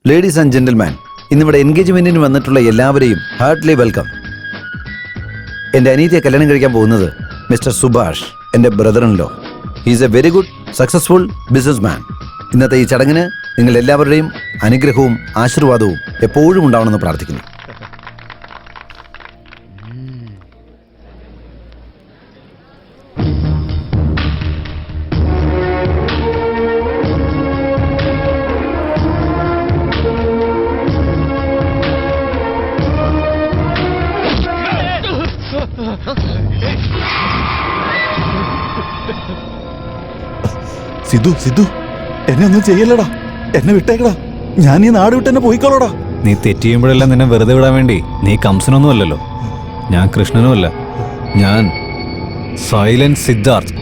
Ladies and gentleman, ഇന്നിവിടെ എൻഗേജ്മെന്റിന് വന്നിട്ടുള്ള എല്ലാവരെയും ഹാർട്ട്ലി വെൽക്കം. എൻ്റെ അനിയത്തിയെ കല്യാണം കഴിക്കാൻ പോകുന്നത് മിസ്റ്റർ സുഭാഷ്, എൻ്റെ brother in law. He's A very good successful business man. ഇന്നത്തെ ഈ ചടങ്ങിന് നിങ്ങൾ എല്ലാവരുടെയും അനുഗ്രഹവും ആശീർവാദവും എപ്പോഴും ഉണ്ടാവണമെന്ന് പ്രാർത്ഥിക്കുന്നു. സിദ്ധു സിദ്ധു, എന്നെ ഒന്നും ചെയ്യല്ലടാ, എന്നെ വിട്ടേക്കടാ. ഞാൻ ഈ നാട് വിട്ട് എന്നെ പോയിക്കോളടാ. നീ തെറ്റ് ചെയ്യുമ്പോഴെല്ലാം നിന്നെ വെറുതെ വിടാൻ വേണ്ടി നീ കംസനൊന്നും അല്ലല്ലോ, ഞാൻ കൃഷ്ണനും അല്ല, ഞാൻ സൈലന്റ് സിദ്ധാർത്ഥ്.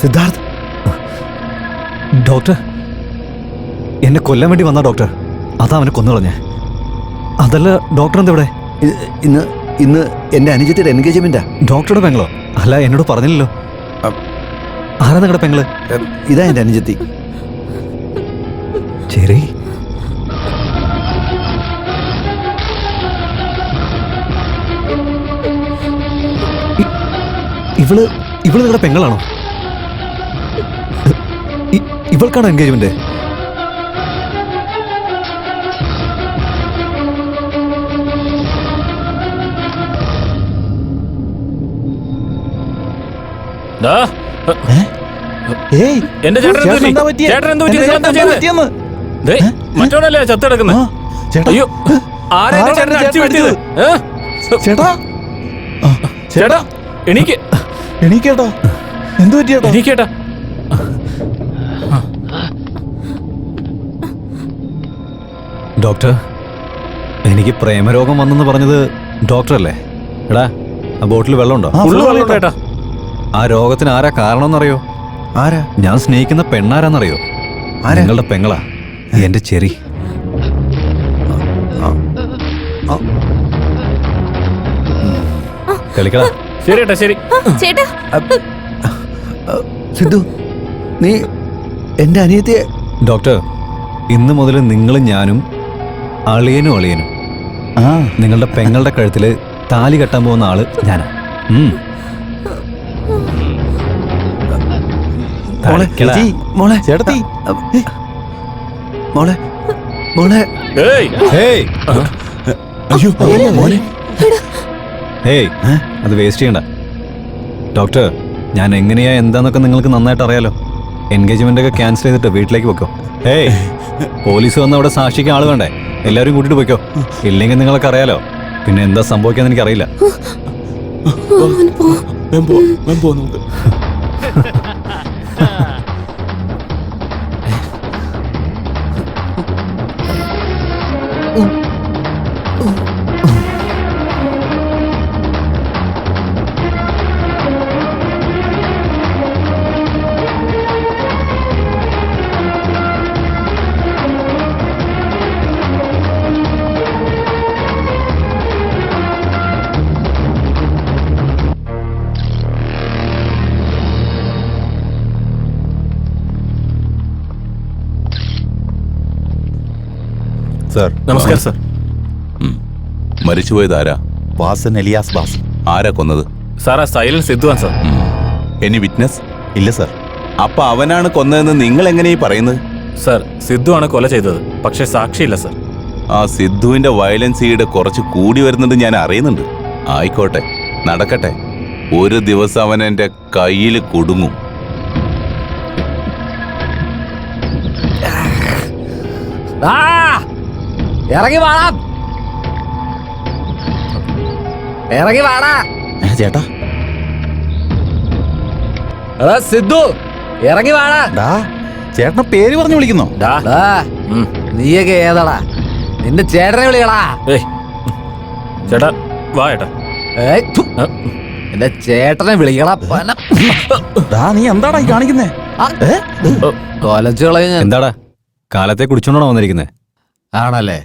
സിദ്ധാർത്ഥ്, ഡോക്ടർ എന്നെ കൊല്ലാൻ വേണ്ടി വന്നാ ഡോക്ടർ? അതാ അവനെ കൊന്നുകളഞ്ഞേ. അതല്ല ഡോക്ടർ എന്താ ഇവിടെ? ഇന്ന് ഇന്ന് എൻ്റെ അനുജത്തിയുടെ എൻഗേജ്മെന്റാ. ഡോക്ടറുടെ പെങ്ങളോ? അല്ല, എന്നോട് പറഞ്ഞില്ലല്ലോ. ആരാ നിങ്ങളുടെ പെങ്ങള്? ഇതാ എൻ്റെ അനുജത്തി. ശരി, ഇവള് നിങ്ങളുടെ പെങ്ങളാണോ? ഇവൾക്കാണോ എൻഗേജ്മെന്റ്? എന്റെ മറ്റോടല്ലേ ചത്തെടുക്കുന്നത്? അയ്യോ, ആരാ ചേട്ടനെ അടിച്ചു വീഴ്ത്തിയത്? ചേട്ടാ ചേട്ടാ എണീക്ക്, എണീക്കേട്ടാ. എന്തു പറ്റിയേട്ടാ? എണീക്കേട്ടാ. ഡോക്ടർ, എനിക്ക് പ്രേമരോഗം വന്നെന്ന് പറഞ്ഞത് ഡോക്ടറല്ലേ? എടാ, ആ ബോട്ടിൽ വെള്ളമുണ്ടോ? ചേട്ടാ, ആ രോഗത്തിന് ആരാ കാരണമെന്നറിയോ? ആരാ? ഞാൻ സ്നേഹിക്കുന്ന പെണ്ണാരാന്നറിയോ? നിങ്ങളുടെ പെങ്ങളാ, എന്റെ ചെറി. കളിക്കടാ. ശരി ഏട്ടാ, ശരി. ചേട്ടാ, സിദ്ധു, നീ എൻ്റെ അനിയത്തിയെ... ഡോക്ടർ, ഇന്ന് മുതൽ നിങ്ങളും ഞാനും അളിയനും നിങ്ങളുടെ പെങ്ങളുടെ കഴുത്തില് താലി കെട്ടാൻ പോകുന്ന ആള് ഞാനാ. മോളെ, മോളെ, ചേട്ടത്തി, മോളെ, മോളെ. അയ്യോ മോനെ. ഹേയ്, അത് വേസ്റ്റ് ചെയ്യണ്ട. ഡോക്ടർ, ഞാൻ എങ്ങനെയാ എന്താന്നൊക്കെ നിങ്ങൾക്ക് നന്നായിട്ട് അറിയാലോ. എൻഗേജ്മെന്റ് ഒക്കെ ക്യാൻസൽ ചെയ്തിട്ട് വീട്ടിലേക്ക് വെക്കോ. ഹേയ്, പോലീസ് വന്ന് അവിടെ സാക്ഷിക്ക് ആള് വേണ്ടേ? എല്ലാവരും കൂട്ടിട്ട് പോയിക്കോ, ഇല്ലെങ്കിൽ നിങ്ങളൊക്കെ അറിയാലോ പിന്നെ എന്താ സംഭവിക്കാന്ന് എനിക്കറിയില്ല. നമുക്ക് സാർ. നമസ്കാരം സാർ. മരിച്ചുപോയത് ആരാ? വാസൻ എലിയാസ് ബാസൻ. ആരാ കൊന്നത്? സാറാ സൈലന്റ് സിദ്ധുവാൻ സാർ. Any witness? ഇല്ല സാർ. അപ്പൊ അവനാണ് കൊന്നതെന്ന് നിങ്ങൾ എങ്ങനെയാ പറയുന്നത്? സാർ, സിദ്ധുവാണ് കൊല ചെയ്തത്, പക്ഷെ സാക്ഷിയില്ല സാർ. ആ സിദ്ധുവിന്റെ വയലൻസ് ഈട് കുറച്ച് കൂടി വരുന്നുണ്ട്, ഞാൻ അറിയുന്നുണ്ട്. ആയിക്കോട്ടെ, നടക്കട്ടെ. ഒരു ദിവസം അവൻ എന്റെ കയ്യിൽ കുടുങ്ങും. ഇറങ്ങി വാടാ, ഇറങ്ങി വാടാ. ചേട്ടാ, സിദ്ധു, ഇറങ്ങി വാടാ. ചേട്ടനെ പേര് പറഞ്ഞു വിളിക്കുന്നോ? നീയൊക്കെ ഏതാടാ? നിന്റെ ചേട്ടനെ വിളിക്കടാ. ചേട്ടാ വാ ഏട്ടാ. എന്റെ ചേട്ടനെ വിളിക്കടാ. നീ എന്താടാ ഈ കാണിക്കുന്നേ? കൊലച്ചുകളയും. എന്താടാ കാലത്തെ കുടിച്ചോണ്ടാണോ വന്നിരിക്കുന്നേ? ആണല്ലേ?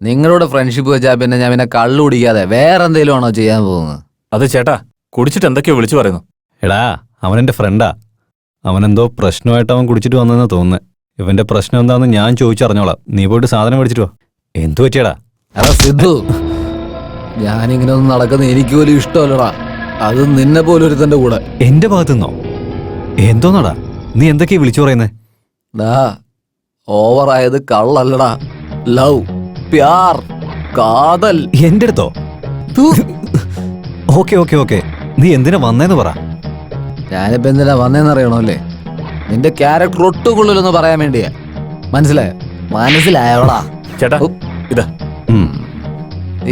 നിങ്ങളുടെ ഫ്രണ്ട്ഷിപ്പ് വെച്ചാൽ പിന്നെ ഞാൻ പിന്നെ കള്ളു കുടിക്കാതെ വേറെ എന്തെങ്കിലും ആണോ ചെയ്യാൻ പോകുന്നത്? അത് ചേട്ടാ കുടിച്ചിട്ട് എന്തൊക്കെയോ വിളിച്ചു പറയുന്നു. എടാ അവനെന്റെ ഫ്രണ്ടാ. അവനെന്തോ പ്രശ്നമായിട്ട് അവൻ കുടിച്ചിട്ട് വന്നെന്ന് തോന്നുന്നത്. ഇവന്റെ പ്രശ്നം എന്താണെന്ന് ഞാൻ ചോദിച്ചറിഞ്ഞോളാം. നീ പോയിട്ട് സാധനം മേടിച്ചിട്ട് വാ. എന്തു പറ്റിയടാ? എടാ സിദ്ധു, ഞാനിങ്ങനെ ഒന്നും നടക്കുന്നത് എനിക്ക് പോലും ഇഷ്ടമല്ലടാ. അത് നിന്നെ പോലെ ഒരുത്തന്റെ കൂടെ. എന്റെ ഭാഗത്തുനിന്നോ? എന്തോന്നാടാ നീ എന്തൊക്കെയാ വിളിച്ചു പറയുന്നേ? ഡാ, ഓവറായത് കള്ളല്ലടാ, ലവ്, പ്യാർ, കാതൽ. എന്റെ അടുത്തോ? ഓക്കെ ഓക്കെ ഓക്കെ, നീ എന്തിനാ വന്നേന്ന് പറ. ഞാനിപ്പോ എന്തിനാ വന്നേന്നറിയണോ അല്ലേ? നിന്റെ ക്യാരക്ടർ ഒട്ടും കൊള്ളില്ലെന്ന് പറയാൻ വേണ്ടിയാ. മനസ്സിലായോ? മനസ്സിലായോടാ? ചേട്ടാ ഇതാ.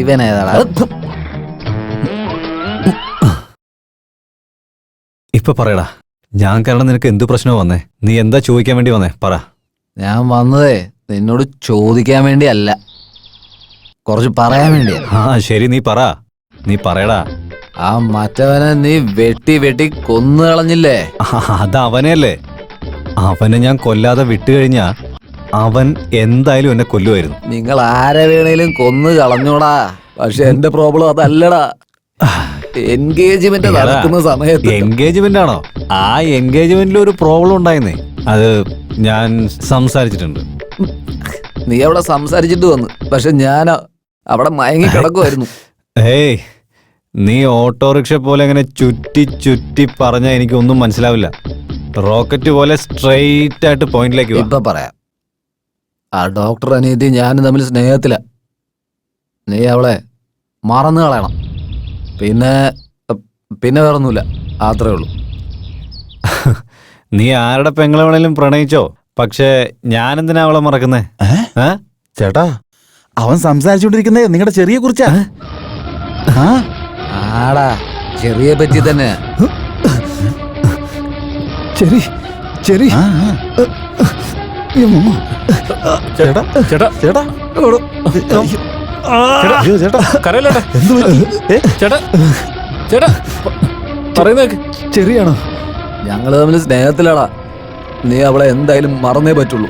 ഇവനേതാടാ? ഇപ്പൊ പറയടാ, ഞാൻ കാരണം നിനക്ക് എന്തു പ്രശ്നമോ വന്നേ? നീ എന്താ ചോദിക്കാൻ വേണ്ടി വന്നേ? പറ. ഞാൻ വന്നതേ നിന്നോട് ചോദിക്കാൻ വേണ്ടിയല്ല, കുറച്ച് പറയാൻ വേണ്ടിയാ. ആ ശരി, നീ പറ. നീ പറയടാ. ആ മറ്റവനെ നീ വെട്ടി വെട്ടി കൊന്നു കളഞ്ഞില്ലേ? അത് അവനെയല്ലേ. അവനെ ഞാൻ കൊല്ലാതെ വിട്ടുകഴിഞ്ഞാ അവൻ എന്തായാലും എന്നെ കൊല്ലുമായിരുന്നു. നിങ്ങൾ ആരെ വേണേലും കൊന്നു കളഞ്ഞോടാ. പക്ഷെ എന്റെ പ്രോബ്ലം അതല്ലടാ. എൻഗേജ്മെന്റ് നടക്കുന്ന സമയത്ത്. എൻഗേജ്മെന്റ് ആണോ? ആ എൻഗേജ്മെന്റിൽ ഒരു പ്രോബ്ലം ഉണ്ടായിരുന്നേ. അത് ഞാൻ സംസാരിച്ചിട്ടുണ്ട്. നീ അവിടെ സംസാരിച്ചിട്ട് വന്നു, പക്ഷെ ഞാൻ അവിടെ മയങ്ങി കിടക്കുമായിരുന്നു. ഏയ്, നീ ഓട്ടോറിക്ഷ പോലെ അങ്ങനെ ചുറ്റി ചുറ്റി പറഞ്ഞാൽ എനിക്കൊന്നും മനസ്സിലാവില്ല. റോക്കറ്റ് പോലെ സ്ട്രെയിറ്റ് ആയിട്ട് പോയിന്റിലേക്ക് വാ. ഇപ്പൊ പറയാം. ആ ഡോക്ടർ അനിയത്തി ഞാനും തമ്മിൽ സ്നേഹത്തില. നീ അവളെ മറന്നു കളയണം. പിന്നെ വേറൊന്നുമില്ല, അത്രേ ഉള്ളൂ. നീ ആരുടെ പെങ്ങളെ വേണേലും പ്രണയിച്ചോ, പക്ഷെ ഞാനെന്തിനാ അവളെ മറക്കുന്നേ? ചേട്ടാ, അവൻ സംസാരിച്ചോണ്ടിരിക്കുന്നേ നിങ്ങളുടെ ചെറിയെ കുറിച്ചാ. ആടാ, ചെറിയെ പറ്റി തന്നെ. Cherry cherry. ചേട്ടാ ചേട്ടാ ചേട്ടാ അയ്യോ ചേട്ടാ, കരയില്ലേട്ടാ. എന്ത് പറ്റി? ചേട്ടാ ചേട്ടാ പറയുന്നേക്ക്. ചെറിയാണോ? ഞങ്ങള് തമ്മിൽ സ്നേഹത്തിലാടാ. നീ അവളെ എന്തായാലും മറന്നേ പറ്റുള്ളൂ.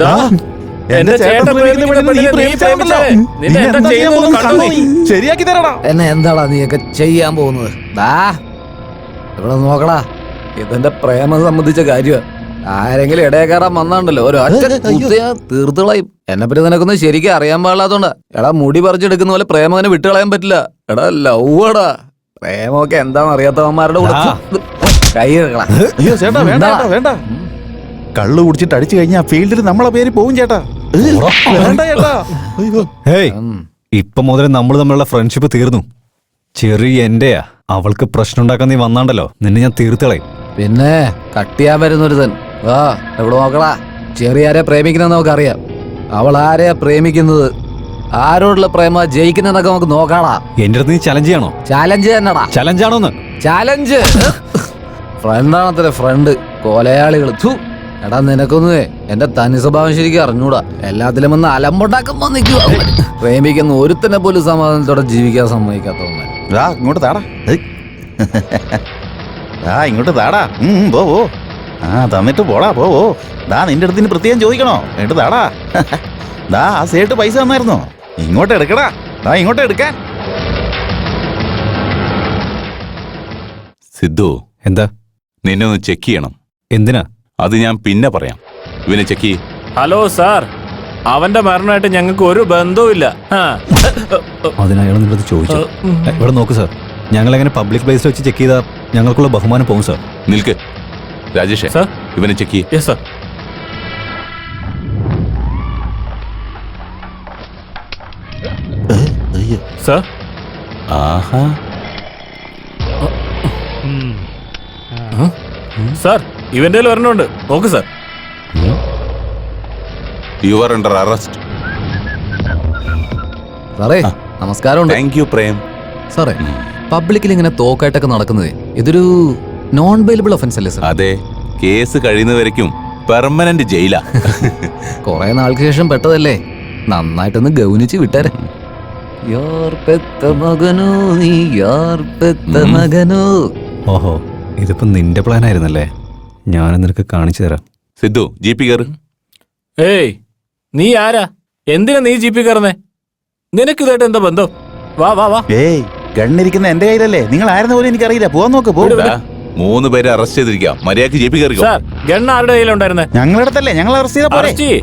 ദാ, എന്റെ ചേട്ടൻ പ്രേമിക്കുന്ന പെണ്ണിനെ നീ നീ പ്രേമിച്ചാണല്ലോ. പ്രേമിച്ചേ. നിന്നെ എന്താ എന്താ ചെയ്യാൻ ചെയ്യുന്നത് പോകുന്നത്? കണ്ടോ നീ? ശരിയാക്കി തരടാ. എന്നെ എന്താടാ നീയൊക്കെ ചെയ്യാൻ പോകുന്നത്? ദാ ഇവിടെ നോക്കടാ, ഇതെന്റെ പ്രേമം സംബന്ധിച്ച കാര്യമാ. ആരെങ്കിലും ഇടയെ കയറാൻ വന്നാണ്ടല്ലോ ഒരു തീർത്തുകളയും. എന്നെ പറ്റി നിനക്കൊന്നും ശരിക്കും അറിയാൻ പാടില്ലാത്തോണ്ടാ. എടാ, മുടി പറിച്ചെടുക്കുന്ന പോലെ പ്രേമം അങ്ങനെ വിട്ടുകളയാൻ പറ്റില്ല. എടാ ലവ്വാടാ. പ്രേമമൊക്കെ എന്താന്ന് അറിയാത്തവന്മാരുടെ കൂടെ കൈ വെക്കടാ. അയ്യോ ചേട്ടാ, വേണ്ട ചേട്ടാ, വേണ്ട. കള്ളു കുടിച്ചിട്ട് അടിച്ചു കഴിഞ്ഞാ ഫീൽഡിൽ നമ്മളെ പേര് പോവും ചേട്ടാ. വേണ്ട ചേട്ടാ. അയ്യോ. ഹേയ്, ഇപ്പൊ മുതൽ നമ്മൾ തമ്മിലുള്ള ഫ്രണ്ട്ഷിപ്പ് തീർന്നു. ചെറിയ എന്റെയാ. അവൾക്ക് പ്രശ്നം ഉണ്ടാക്കാൻ നീ വന്നാണ്ടല്ലോ, നിന്നെ ഞാൻ തീർത്തളയും. പിന്നെ കട്ടിയാൻ വരുന്നൊരുതൻ. ആ എവിടെ നോക്കടാ. ചെറിയാരെ പ്രേമിക്കുന്ന നമുക്കറിയാം. അവൾ ആരെയാ പ്രേമിക്കുന്നത്, ആരോടുള്ള പ്രേമ ജയിക്കുന്നതൊക്കെ നമുക്ക് നോക്കാടാ. എന്റെ അടുത്ത് നീ ചലഞ്ച് ചെയ്യണോ? ചാലഞ്ച് തന്നെടാ. ചലഞ്ചാണോന്ന്? ചാലഞ്ച്. ഫ്രണ്ടാണത്ര ഫ്രണ്ട്. കൊലയാളികൾ. എടാ, നിനക്കൊന്നുവേ എന്റെ തനി സ്വഭാവം ശരിക്കും അറിഞ്ഞൂടാ. എല്ലാത്തിലും ഒന്ന് അലമ്പുണ്ടാക്കുമ്പോ നിൽക്കുക. പ്രേമിക്കുന്ന ഒരുത്തനെ പോലും സമാധാനത്തോടെ ജീവിക്കാൻ സമ്മതിക്കാത്തവന്മാർ. ഇങ്ങോട്ട് താടാ. ഇങ്ങോട്ട് താടാ. പോ. തന്നിട്ട് പോടാ. പോ. നിന്റെ അടുത്തിന് പ്രത്യേകം ചോദിക്കണോ? എന്നിട്ട് താടാ. ആ സേട്ട് പൈസ തന്നായിരുന്നോ? ഇങ്ങോട്ട് എടുക്കടാ. ഇങ്ങോട്ട് എടുക്കാൻ. സിദ്ധു, എന്താ? നിന്നെ ഒന്ന് ചെക്ക് ചെയ്യണം. എന്തിനാ? അത് ഞാൻ പിന്നെ പറയാം. ഇവനെ ചെക്ക് ചെയ്യ്. ഹലോ സാർ, അവന്റെ മരണമായിട്ട് ഞങ്ങൾക്ക് ഒരു ബന്ധവുമില്ല. അതിനയാൾ നിങ്ങളുടെ ചോദിച്ചു. ഇവിടെ നോക്ക് സാർ, ഞങ്ങൾ എങ്ങനെ പബ്ലിക് പ്ലേസിൽ വെച്ച് ചെക്ക് ചെയ്താൽ ഞങ്ങൾക്കുള്ള ബഹുമാനം പോകും സാർ. നിൽക്ക് രാജേഷേ, സാർ. ഇവനെ ചെക്ക് ചെയ്യ്. Yes sir. സാർ, ആഹാ, സാർ ഇവന്റെ ഒരെണ്ണമുണ്ട്, നോക്ക് sir. You are under arrest. സാറേ നമസ്കാരമുണ്ട്. Thank you Prem. സാറേ, പബ്ലിക്കിൽ ഇങ്ങനെ തോക്കായിട്ടൊക്കെ നടക്കുന്നത് ഇതൊരു നോൺ ബെയിലബിൾ ഒഫൻസ് അല്ലേ സാർ? അതെ, കേസ് കഴിയുന്നവരേക്കും പെർമനന്റ് ജയിലാ. കുറെ നാൾക്ക് ശേഷം പെട്ടതല്ലേ, നന്നായിട്ടൊന്ന് ഗൗനിച്ച് വിട്ടേരെ. യാർ പെത്ത മകനോ നീ, യാർ പെത്ത മകനോ. ഓഹോ, ഇതിപ്പോ നിന്റെ പ്ലാൻ ആയിരുന്നല്ലേ. ഞാൻ നിനക്ക് കാണിച്ചു തരാം. സിദ്ധു, ജീപ്പ് കയറ്. ഏയ്, നീ ആരാ? എന്തിനാ നീ ജീപ്പിൽ കയറുന്നേ? നിനക്കിതായിട്ട് എന്താ ബന്ധം? വാ വാ വാ. ഏയ് ഗണ്ണിരിക്കുന്ന എന്റെ കയ്യിലല്ലേ. നിങ്ങൾ ആരെന്ന് പോലും എനിക്കറിയില്ല. പോവാൻ നോക്ക്. പോ. ദാ, 3 പേരെ അറസ്റ്റ് ചെയ്തിരിക്കാം. മര്യാദക്ക് ജീപ്പിൽ കയറിക്കോ. സാർ, ഗണ്ണ് ആരുടെ കയ്യിലുണ്ടായിരുന്നേ? ഞങ്ങളുടെ അടുത്തല്ലേ, ഞങ്ങൾ അറസ്റ്റ് ചെയ്താ പോരെ. അറസ്റ്റ് ചെയ്യ്.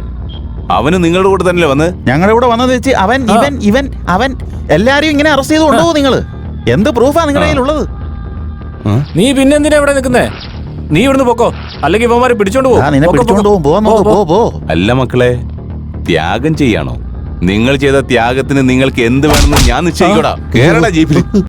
അവന് നിങ്ങളുടെ കൂടെ തന്നെ വന്ന്. ഞങ്ങളുടെ കൂടെ വന്നത് വെച്ച് അവൻ എല്ലാരും ഇങ്ങനെ അറസ്റ്റ് ചെയ്ത് കൊണ്ടുപോകും. നിങ്ങള് എന്ത് പ്രൂഫാ നിങ്ങളുടെ കയ്യിലുള്ളത്? നീ പിന്നെ എന്തിനാ ഇവിടെ നിൽക്കുന്നേ? നീ ഇവിടുന്ന് പൊക്കോ, അല്ലെങ്കിൽ ഇവന്മാരെ പിടിച്ചോണ്ട് ആ, നിന്നെ പിടിച്ചോണ്ട് പോകും. പോവാൻ നോക്ക്. പോ പോ. അല്ല മക്കളെ, ത്യാഗം ചെയ്യാണോ? നിങ്ങൾ ചെയ്ത ത്യാഗത്തിന് നിങ്ങൾക്ക് എന്ത് വേണമെന്ന് ഞാൻ നിശ്ചയിക്കോടാ. കേരള ജീപ്പിൽ